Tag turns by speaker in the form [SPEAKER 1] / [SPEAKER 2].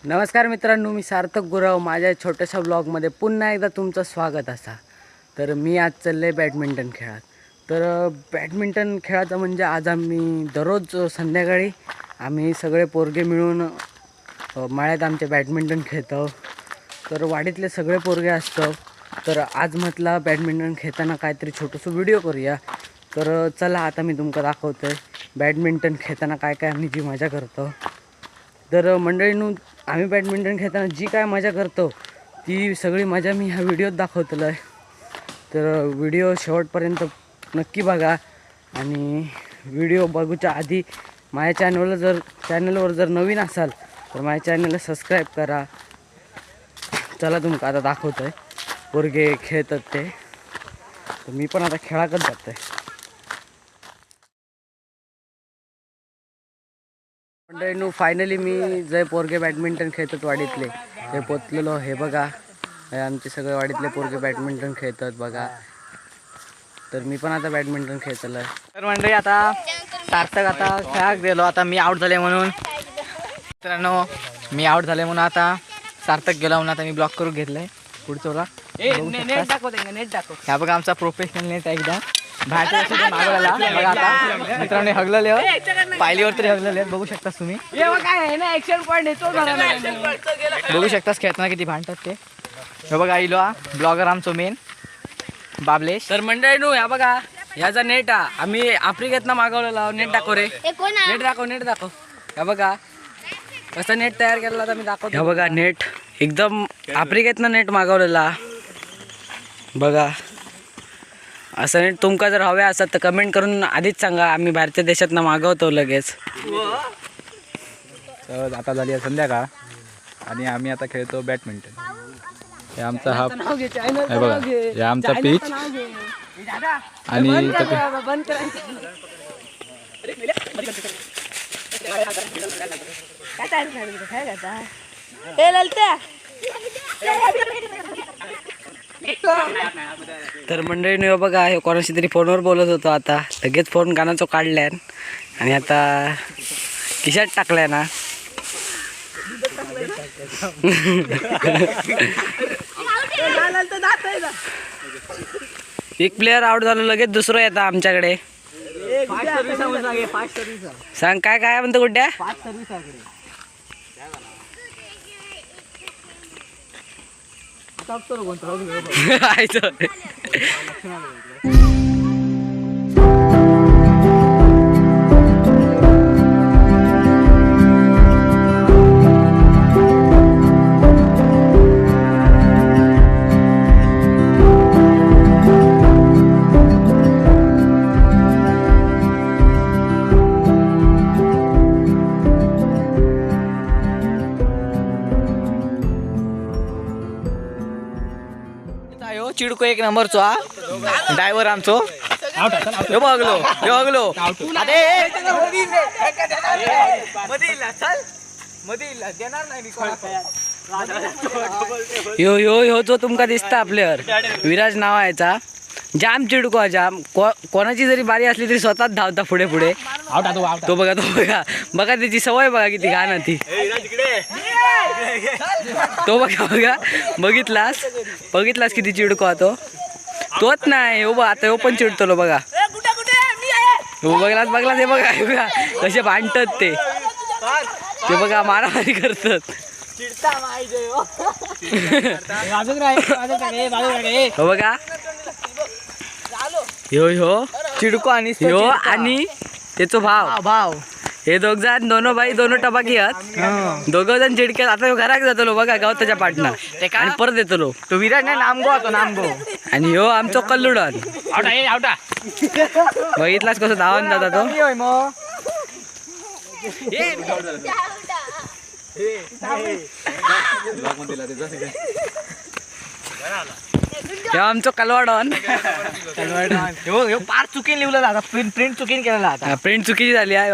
[SPEAKER 1] नमस्कार मित्रांनो, मी सार्थक गुरव माझ्या छोट्याशा ब्लॉगमध्ये पुन्हा एकदा तुमचं स्वागत असा. तर मी आज चालले बॅडमिंटन खेळात. तर बॅडमिंटन खेळायचं म्हणजे आज आम्ही दररोज संध्याकाळी आम्ही सगळे पोरगे मिळून माळ्यात आमच्या बॅडमिंटन खेळतो. तर वाडीतले सगळे पोरगे असतो. तर आज म्हटलं बॅडमिंटन खेळताना काहीतरी छोटंसं व्हिडिओ करूया. तर चला आता मी तुमका दाखवतो आहे बॅडमिंटन खेळताना काय काय आम्ही जी मजा करतो. तर मंडळींनो, आम्ही बॅडमिंटन खेळताना जी काय मजा करतो ती सगळी मजा मी ह्या व्हिडिओत दाखवतो आहे. तर व्हिडिओ शेवटपर्यंत नक्की बघा आणि व्हिडिओ बघूच्या आधी माझ्या चॅनलवर जर नवीन असाल तर माझ्या चॅनलला सबस्क्राईब करा. चला तुमका आता दाखवतो आहे पोरगे खेळतात ते. तर मी पण आता खेळाकच जातो आहे. मंडळींनो, फायनली मी जे पोरगे बॅडमिंटन खेळतात वाडीतले ते पोचलेलो. हे बघा, हे आमचे सगळे वाडीतले पोरगे बॅडमिंटन खेळतात बघा. तर मी पण आता बॅडमिंटन खेळतलो आहे.
[SPEAKER 2] तर मंडळी आता सार्थक आता खेळाक गेलो. आता मी आऊट झाले म्हणून मित्रांनो, मी आऊट झाले म्हणून आता सार्थक गेला म्हणून आता मी ब्लॉक करून घेतलंय पुढचोला.
[SPEAKER 1] नेट दाखव.
[SPEAKER 2] ह्या बघा आमचा प्रोफेशनल नेट आहे एकदा बाहेरच्या मागवलेला. बघा आता मित्रांनो हगलेले पायलीवर तरी हगलेले बघू शकतास तुम्ही. बघू शकतास खेळताना किती भांडतात ते. हे बघा इलो ब्लॉगर आमचो मेन बाबलेश.
[SPEAKER 1] तर मंडळींनो, ह्या बघा ह्याचा नेट आम्ही आफ्रिकेतनं मागवलेला. नेट दाखव रे, नेट दाखव. ह्या बघा कसं नेट तयार केलेला आता मी दाखवतो. ह्या बघा नेट एकदम आफ्रिकेतनं नेट मागवलेला बघा. असं नेट तुमका जर हवे असत तर कमेंट करून आधीच सांगा, आम्ही बाहेरच्या देशातनं मागवतो लगेच.
[SPEAKER 3] तर आता झाली आहे संध्याकाळ आणि आम्ही आता खेळतो बॅडमिंटन. हे आमचा हा हे बघा, हे आमचा पिच आणि
[SPEAKER 1] तर मंडळीने बघा, हे कोणाशी तरी फोनवर बोलत होतो. आता लगेच फोन कानाचो काढलाय आणि आता खिशात टाकलाय ना. एक प्लेअर आउट झालो लगेच दुसरं येतं आमच्याकडे. सांग काय काय म्हणतो गुड्ड्या.
[SPEAKER 2] चिडको एक नंबरचो हा ड्रायव्हर आमचो. बघलो
[SPEAKER 1] यो यो यो जो तुमका दिसता प्लेअर विराज नाव याचा. जाम चिडको जाम. कोणाची जरी बारी असली तरी स्वतःच धावता पुढे पुढे. तो बघा बघा त्याची सवय बघा किती घाण ती. तो बघा बघितलास किती चिडको हा तो. तोच नाही हो बा, आता हो पण चिडतो बघा. हो बघलास हे बघा कसे भांडतात ते बघा, मारामारी करतात. हो बघा ह्यो
[SPEAKER 2] चिडको आणि
[SPEAKER 1] त्याचो भाव हे दोनो भाई दोनो टबाकी आहेत. दोघं जण चिडके. आता घराक जातलो बघा गवताच्या पाटणा आणि परत येतलो.
[SPEAKER 2] तो विराज नाही नामगो
[SPEAKER 1] आणि ह्यो आमचो कल्लुडन. बघितलास कसं धावून जाता तो. ह्यो आमचो कलवाडन.
[SPEAKER 2] पार चुकीन लिहिलं आता प्रिंट चुकीन केलेला.
[SPEAKER 1] प्रिंट चुकीची झाली आहे.